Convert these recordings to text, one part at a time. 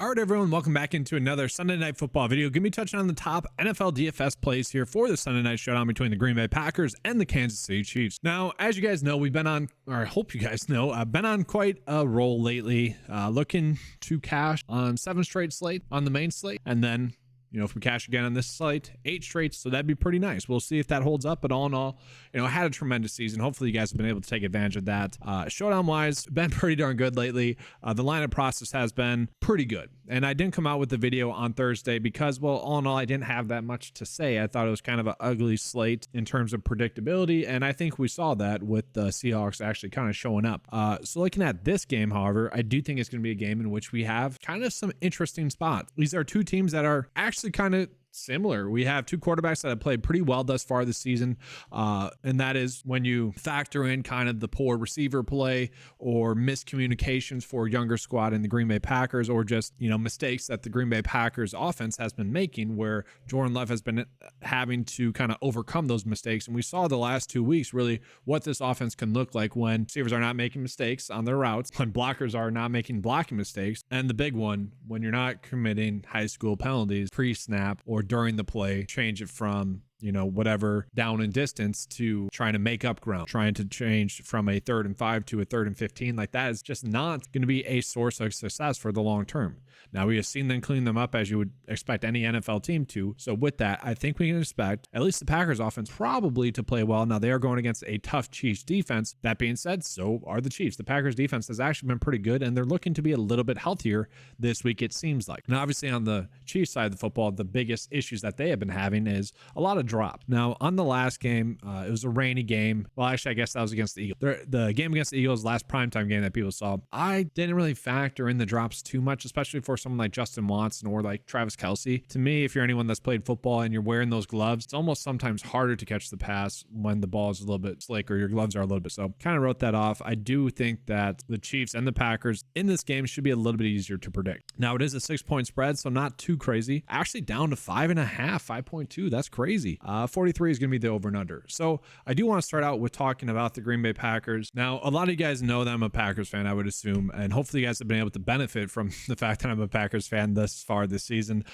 All right, everyone, welcome back into another Sunday Night Football video. Going to be touching on the top NFL DFS plays here for the Sunday Night Showdown between the Green Bay Packers and the Kansas City Chiefs. Now, as you guys know, we've been on, or I hope you guys know, I've been on quite a roll lately, looking to cash on 7 straight slate on the main slate, and then if we cash again on this slate, 8 straight, so that'd be pretty nice. We'll see if that holds up, but all in all, I had a tremendous season. Hopefully you guys have been able to take advantage of that. Showdown-wise, been pretty darn good lately. The lineup process has been pretty good, and I didn't come out with the video on Thursday because, well, all in all, I didn't have that much to say. I thought it was kind of an ugly slate in terms of predictability, and I think we saw that with the Seahawks actually kind of showing up. So looking at this game, however, I do think it's going to be a game in which we have kind of some interesting spots. These are two teams that are actually kind of similar. We have 2 quarterbacks that have played pretty well thus far this season, and that is when you factor in kind of the poor receiver play or miscommunications for a younger squad in the Green Bay Packers, or just mistakes that the Green Bay Packers offense has been making, where Jordan Love has been having to kind of overcome those mistakes. And we saw the last 2 weeks really what this offense can look like when receivers are not making mistakes on their routes, when blockers are not making blocking mistakes, and the big one, when you're not committing high school penalties pre-snap or during the play, change it from whatever down and distance to trying to make up ground, trying to change from a 3rd and 5 to a 3rd and 15. Like, that is just not going to be a source of success for the long term. Now, we have seen them clean them up as you would expect any NFL team to. So with that, I think we can expect at least the Packers offense probably to play well. Now, they are going against a tough Chiefs defense. That being said, so are the Chiefs. The Packers defense has actually been pretty good, and they're looking to be a little bit healthier this week, it seems like. Now, obviously on the Chiefs side of the football, the biggest issues that they have been having is a lot of drop. Now, on the last game, it was a rainy game. Well, actually, I guess that was against the Eagles. The game against the Eagles, last primetime game that people saw, I didn't really factor in the drops too much, especially for someone like Justin Watson or like Travis Kelce. To me, if you're anyone that's played football and you're wearing those gloves, it's almost sometimes harder to catch the pass when the ball is a little bit slick or your gloves are a little bit. So kind of wrote that off. I do think that the Chiefs and the Packers in this game should be a little bit easier to predict. Now, it is a 6-point spread, so not too crazy. Actually down to 5.5, 5.2. That's crazy. 43 is going to be the over and under. So I do want to start out with talking about the Green Bay Packers. Now, a lot of you guys know that I'm a Packers fan, I would assume, and hopefully you guys have been able to benefit from the fact that I'm a Packers fan thus far this season,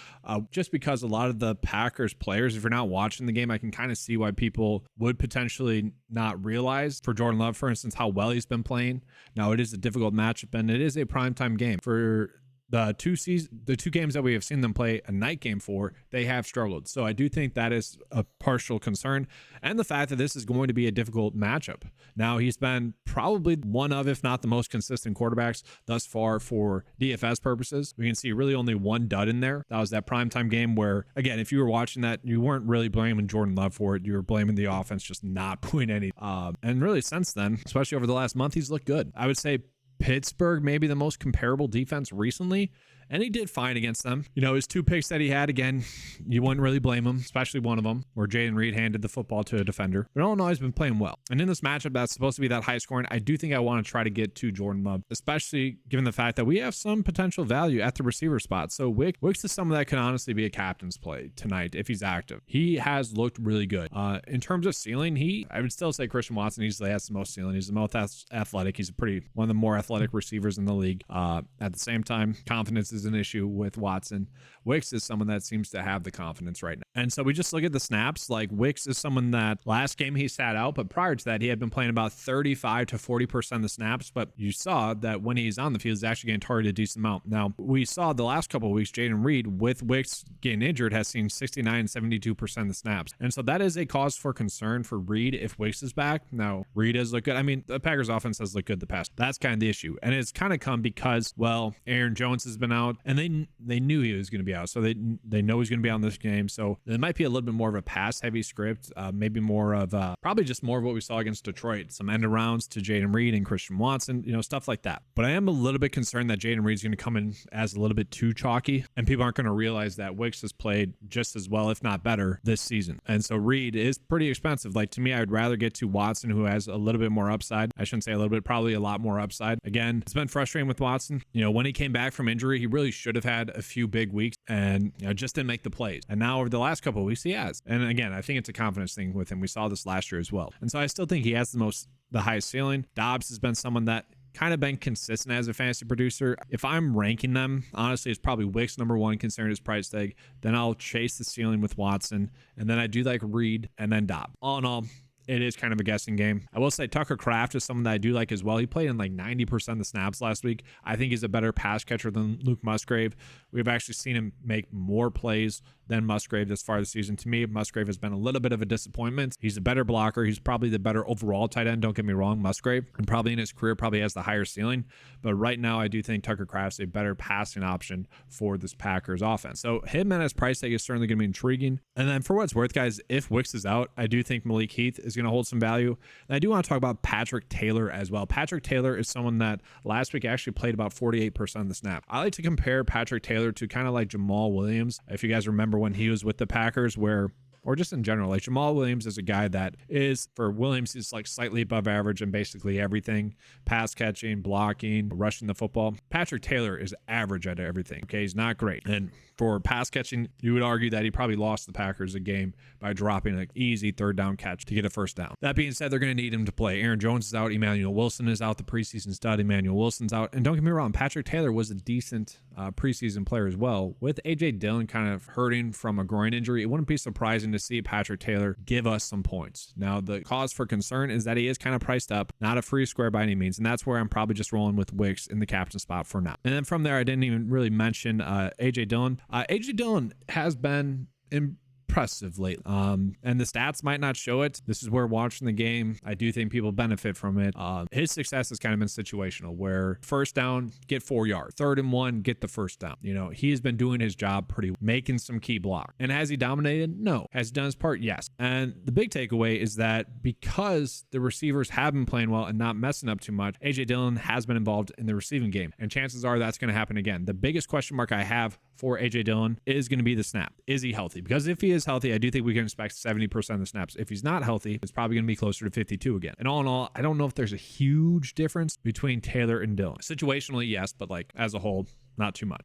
just because a lot of the Packers players, if you're not watching the game, I can kind of see why people would potentially not realize, for Jordan Love, for instance, how well he's been playing. Now, it is a difficult matchup, and it is a primetime game. For the two games that we have seen them play a night game for, they have struggled. So I do think that is a partial concern, and the fact that this is going to be a difficult matchup. Now, he's been probably one of, if not the most consistent quarterbacks thus far for DFS purposes. We can see really only one dud in there. That was that primetime game where, again, if you were watching that, you weren't really blaming Jordan Love for it. You were blaming the offense just not doing any. And really since then, especially over the last month, he's looked good. I would say Pittsburgh maybe the most comparable defense recently, and he did fine against them. His 2 picks that he had, again, you wouldn't really blame him, especially one of them where Jaden Reed handed the football to a defender. But all in all, he's been playing well. And in this matchup that's supposed to be that high scoring, I do think I want to try to get to Jordan Love, especially given the fact that we have some potential value at the receiver spot. So Wicks is someone that can honestly be a captain's play tonight if he's active. He has looked really good. In terms of ceiling, I would still say Christian Watson easily has the most ceiling. He's the most athletic. He's one of the more athletic receivers in the league. At the same time, confidence is an issue with Watson. Wicks is someone that seems to have the confidence right now. And so we just look at the snaps. Like, Wicks is someone that last game he sat out, but prior to that, he had been playing about 35 to 40% of the snaps. But you saw that when he's on the field, he's actually getting targeted a decent amount. Now, we saw the last couple of weeks, Jaden Reed, with Wicks getting injured, has seen 69 and 72% of the snaps. And so that is a cause for concern for Reed if Wicks is back. Now, Reed has looked good. I mean, the Packers offense has looked good the past. That's kind of the issue. And it's kind of come because, well, Aaron Jones has been out, and they knew he was going to be out. So they know he's going to be out in this game. So it might be a little bit more of a pass-heavy script, maybe more of probably just more of what we saw against Detroit. Some end-arounds to Jaden Reed and Christian Watson, stuff like that. But I am a little bit concerned that Jaden Reed's going to come in as a little bit too chalky, and people aren't going to realize that Wicks has played just as well, if not better, this season. And so Reed is pretty expensive. Like, to me, I would rather get to Watson, who has a little bit more upside. I shouldn't say a little bit, probably a lot more upside. Again, it's been frustrating with Watson. When he came back from injury, he really should have had a few big weeks and just didn't make the plays. And now over the last couple of weeks, he has. And again, I think it's a confidence thing with him. We saw this last year as well. And so I still think he has the highest ceiling. Dobbs has been someone that kind of been consistent as a fantasy producer. If I'm ranking them, honestly, it's probably Wicks number one considering his price tag. Then I'll chase the ceiling with Watson, and then I do like Reed and then Dobb. All in all, it is kind of a guessing game. I will say Tucker Kraft is someone that I do like as well. He played in like 90% of the snaps last week. I think he's a better pass catcher than Luke Musgrave. We've actually seen him make more plays than Musgrave this far this season. To me, Musgrave has been a little bit of a disappointment. He's a better blocker. He's probably the better overall tight end. Don't get me wrong, Musgrave, and probably in his career probably has the higher ceiling. But right now, I do think Tucker Kraft's a better passing option for this Packers offense. So him and his price tag is certainly going to be intriguing. And then for what it's worth, guys, if Wicks is out, I do think Malik Heath is going to hold some value. And I do want to talk about Patrick Taylor as well. Patrick Taylor is someone that last week actually played about 48% of the snap. I like to compare Patrick Taylor to kind of like Jamal Williams. If you guys remember when he was with the Packers, or just in general, like Jamal Williams is a guy that is, for Williams, he's like slightly above average in basically everything: pass catching, blocking, rushing the football. Patrick Taylor is average at everything. Okay, he's not great. And for pass catching, you would argue that he probably lost the Packers a game by dropping an easy third down catch to get a first down. That being said, they're going to need him to play. Aaron Jones is out. Emmanuel Wilson is out. The preseason stud Emmanuel Wilson's out. And don't get me wrong, Patrick Taylor was a decent preseason player as well. With A.J. Dillon kind of hurting from a groin injury, it wouldn't be surprising to see Patrick Taylor give us some points. Now, the cause for concern is that he is kind of priced up, not a free square by any means. And that's where I'm probably just rolling with Wicks in the captain spot for now. And then from there, I didn't even really mention A.J. Dillon. A.J. Dillon has been impressive lately. And the stats might not show it. This is where watching the game, I do think people benefit from it. His success has kind of been situational, where first down, get 4 yards. 3rd and 1, get the first down. You know, he's been doing his job making some key block. And has he dominated? No. Has he done his part? Yes. And the big takeaway is that because the receivers have been playing well and not messing up too much, A.J. Dillon has been involved in the receiving game. And chances are that's going to happen again. The biggest question mark I have for A.J. Dillon is going to be the snap. Is he healthy? Because if he is healthy, I do think we can expect 70% of the snaps. If he's not healthy, it's probably going to be closer to 52 again. And all in all, I don't know if there's a huge difference between Taylor and Dillon. Situationally, yes, but like as a whole, not too much.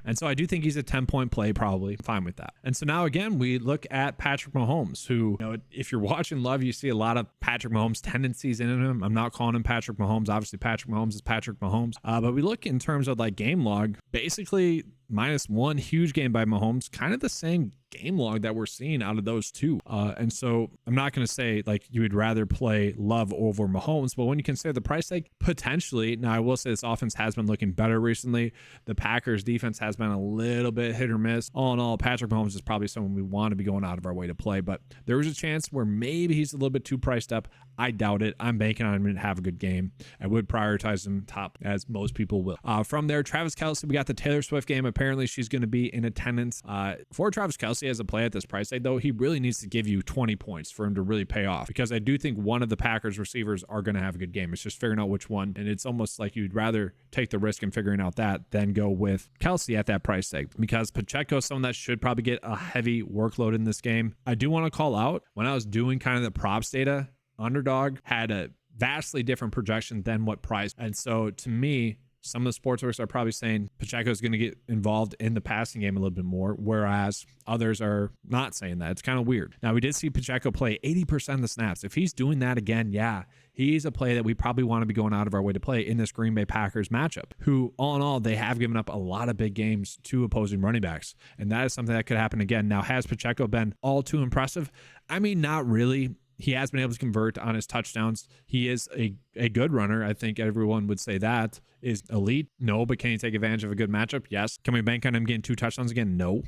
And so I do think he's a 10-point play, probably fine with that. And so now again, we look at Patrick Mahomes, who, you know, if you're watching Love, you see a lot of Patrick Mahomes tendencies in him. I'm not calling him Patrick Mahomes. Obviously, Patrick Mahomes is Patrick Mahomes. But we look in terms of like game log, basically -1 huge game by Mahomes, kind of the same game log that we're seeing out of those two. And so I'm not going to say like you would rather play Love over Mahomes, but when you consider the price tag, potentially. Now, I will say this offense has been looking better recently. The Packers defense has been a little bit hit or miss. All in all, Patrick Mahomes is probably someone we want to be going out of our way to play, but there is a chance where maybe he's a little bit too priced up. I doubt it. I'm banking on him to have a good game. I would prioritize him top, as most people will. From there, Travis Kelce, we got the Taylor Swift game. Apparently, she's going to be in attendance. For Travis Kelce as a play at this price tag, though, he really needs to give you 20 points for him to really pay off, because I do think one of the Packers receivers are going to have a good game. It's just figuring out which one, and it's almost like you'd rather take the risk in figuring out that than go with Kelce at that price tag, because Pacheco is someone that should probably get a heavy workload in this game. I do want to call out, when I was doing kind of the props data, Underdog had a vastly different projection than what Prize. And so to me, some of the sportsbooks are probably saying Pacheco is going to get involved in the passing game a little bit more, whereas others are not saying that. It's kind of weird. Now, we did see Pacheco play 80% of the snaps. If he's doing that again, yeah, he's a play that we probably want to be going out of our way to play in this Green Bay Packers matchup, who, all in all, they have given up a lot of big games to opposing running backs. And that is something that could happen again. Now, has Pacheco been all too impressive? I mean, not really. He has been able to convert on his touchdowns. He is a good runner. I think everyone would say that. Is elite? No. But can he take advantage of a good matchup? Yes. Can we bank on him getting 2 touchdowns again? No.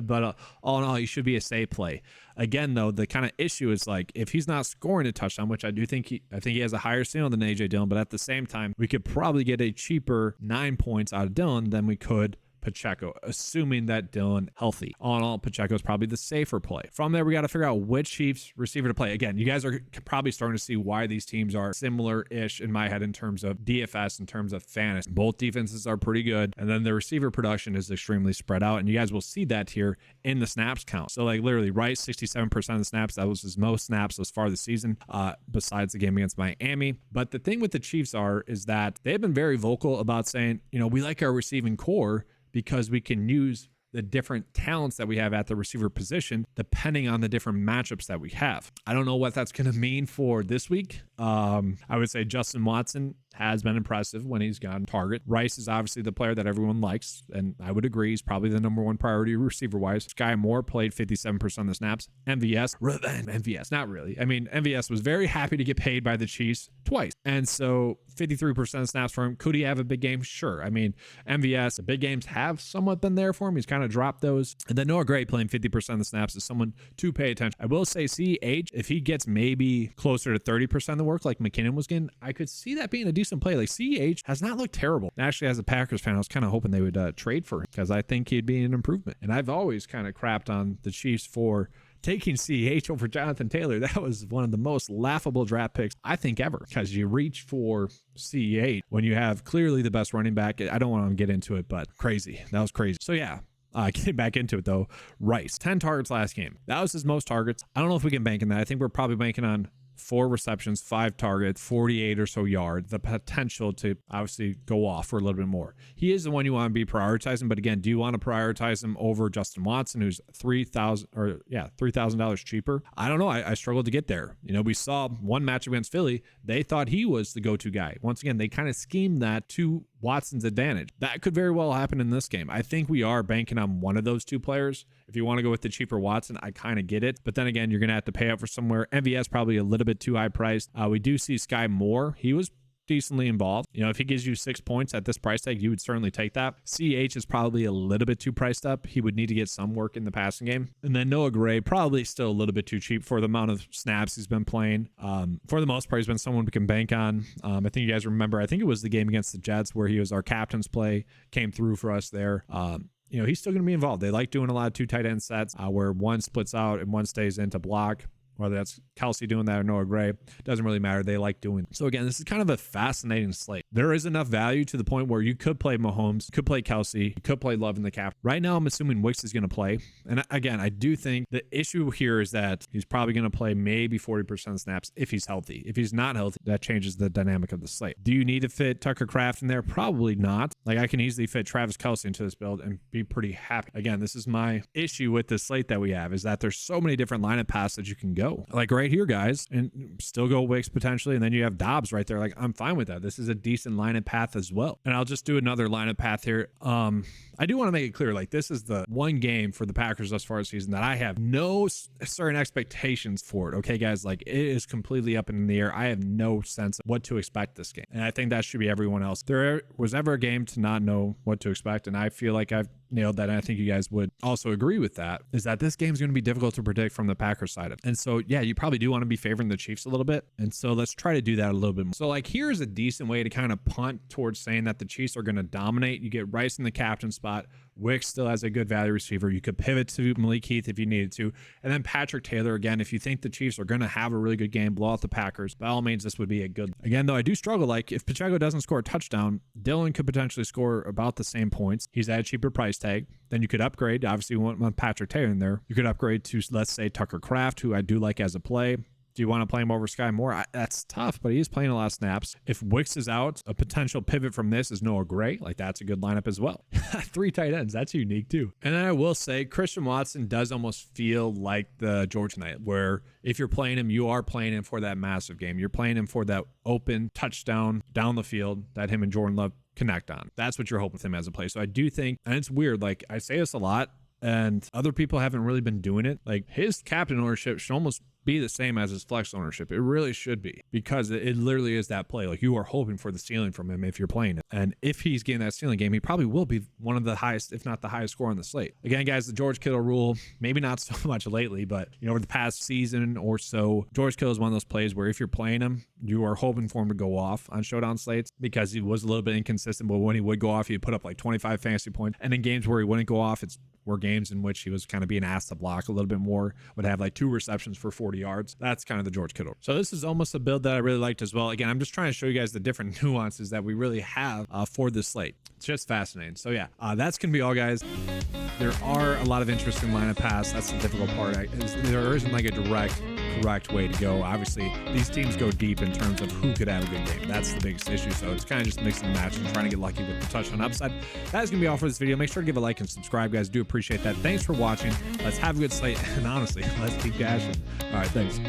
But all in all, he should be a safe play. Again, though, the kind of issue is like, if he's not scoring a touchdown, which I think he has a higher ceiling than A.J. Dillon, but at the same time, we could probably get a cheaper 9 points out of Dillon than we could Pacheco, assuming that Dillon healthy. All in all, Pacheco is probably the safer play. From there, we got to figure out which Chiefs receiver to play. Again, you guys are probably starting to see why these teams are similar-ish in my head in terms of DFS, in terms of fantasy. Both defenses are pretty good, and then the receiver production is extremely spread out, and you guys will see that here in the snaps count. So like literally, Rice, 67% of the snaps. That was his most snaps thus far this season, besides the game against Miami. But the thing with the Chiefs is that they've been very vocal about saying, you know, we like our receiving core because we can use the different talents that we have at the receiver position depending on the different matchups that we have. I don't know what that's going to mean for this week. I would say Justin Watson has been impressive when he's gotten target. Rice is obviously the player that everyone likes, and I would agree he's probably the number one priority receiver-wise. Sky Moore played 57% of the snaps. MVS, revenge. MVS, not really. I mean, MVS was very happy to get paid by the Chiefs twice, and so 53% of snaps for him. Could he have a big game? Sure. I mean, MVS, the big games have somewhat been there for him. He's kind of dropped those. And then Noah Gray playing 50% of the snaps is someone to pay attention. I will say CH, if he gets maybe closer to 30% of the work like McKinnon was getting, I could see that being a decent play. Like CH has not looked terrible. Actually, as a Packers fan, I was kind of hoping they would trade for him because I think he'd be an improvement. And I've always kind of crapped on the Chiefs for taking CH over Jonathan Taylor. That was one of the most laughable draft picks I think ever, because you reach for CH when you have clearly the best running back. I don't want to get into it, but crazy. That was crazy. So yeah. Getting back into it though, Rice, 10 targets last game. That was his most targets. I don't know if we can bank on that. I think we're probably banking on 4 receptions, 5 targets, 48 or so yards, the potential to obviously go off for a little bit more. He is the one you want to be prioritizing, but again, do you want to prioritize him over Justin Watson, who's $3,000 cheaper? I don't know. I struggled to get there. You know, we saw one match against Philly. They thought he was the go-to guy. Once again, they kind of schemed that to Watson's advantage. That could very well happen in this game. I think we are banking on one of those two players. If you want to go with the cheaper Watson, I kind of get it. But then again, you're going to have to pay up for somewhere. MVS probably a little bit too high priced. We do see Sky Moore. He was decently involved. You know, if he gives you 6 points at this price tag, you would certainly take that. CH is probably a little bit too priced up. He would need to get some work in the passing game. And then Noah Gray, probably still a little bit too cheap for the amount of snaps he's been playing. For the most part, he's been someone we can bank on. I think you guys remember, I think it was the game against the Jets where he was our captain's play, came through for us there. You know, he's still going to be involved. They like doing a lot of 2 tight end sets where one splits out and one stays in to block. Whether that's Kelsey doing that or Noah Gray, doesn't really matter. They like doing it. So again, this is kind of a fascinating slate. There is enough value to the point where you could play Mahomes, could play Kelsey, you could play Love in the cap. Right now, I'm assuming Wicks is going to play. And again, I do think the issue here is that he's probably going to play maybe 40% snaps if he's healthy. If he's not healthy, that changes the dynamic of the slate. Do you need to fit Tucker Kraft in there? Probably not. Like I can easily fit Travis Kelsey into this build and be pretty happy. Again, this is my issue with the slate that we have, is that there's so many different lineup paths that you can go. Like right here, guys, and still go Wicks potentially, and then you have Dobbs right there. Like I'm fine with that. This is a decent lineup path as well. And I'll just do another lineup path here. I do want to make it clear, like this is the one game for the Packers thus far this season that I have no certain expectations for it. Okay, guys, like it is completely up in the air. I have no sense of what to expect this game, and I think that should be everyone else. There was ever a game to not know what to expect, and I feel like I've nailed that, and I think you guys would also agree with that, is that this game is going to be difficult to predict from the Packers side of it. And so, yeah, you probably do want to be favoring the Chiefs a little bit, and so let's try to do that a little bit more. So, like, here's a decent way to kind of punt towards saying that the Chiefs are going to dominate. You get Rice in the captain spot. Wicks still has a good value receiver. You could pivot to Malik Heath if you needed to. And then Patrick Taylor, again, if you think the Chiefs are going to have a really good game, blow out the Packers, by all means, this would be a good. Again, though, I do struggle. Like, if Pacheco doesn't score a touchdown, Dillon could potentially score about the same points. He's at a cheaper price tag. Then you could upgrade. Obviously, you want Patrick Taylor in there. You could upgrade to, let's say, Tucker Kraft, who I do like as a play. Do you want to play him over Sky Moore? That's tough, but he is playing a lot of snaps. If Wicks is out, a potential pivot from this is Noah Gray. Like, that's a good lineup as well. 3 tight ends. That's unique, too. And then I will say, Christian Watson does almost feel like the Georgia night, where if you're playing him, you are playing him for that massive game. You're playing him for that open touchdown down the field that him and Jordan Love connect on. That's what you're hoping with him as a play. So I do think, and it's weird, like I say this a lot, and other people haven't really been doing it. Like, his captain ownership should almost be the same as his flex ownership. It really should be, because it literally is that play. Like, you are hoping for the ceiling from him if you're playing it. And if he's getting that ceiling game, he probably will be one of the highest, if not the highest score on the slate. Again, guys, the George Kittle rule, maybe not so much lately, but over the past season or so, George Kittle is one of those plays where if you're playing him, you are hoping for him to go off on showdown slates, because he was a little bit inconsistent, but when he would go off, he'd put up like 25 fantasy points. And in games where he wouldn't go off, were games in which he was kind of being asked to block a little bit more, would have like 2 receptions for 40 yards. That's kind of the George Kittle. So this is almost a build that I really liked as well. Again, I'm just trying to show you guys the different nuances that we really have for this slate. It's just fascinating. So yeah, that's going to be all, guys. There are a lot of interesting lineup paths. That's the difficult part. There isn't like a direct, correct way to go. Obviously, these teams go deep in terms of who could have a good game. That's the biggest issue. So it's kind of just mixing and matching, trying to get lucky with the touchdown upside. That is going to be all for this video. Make sure to give a like and subscribe, guys. Do appreciate that. Thanks for watching. Let's have a good slate. And honestly, let's keep cashing. All right, thanks.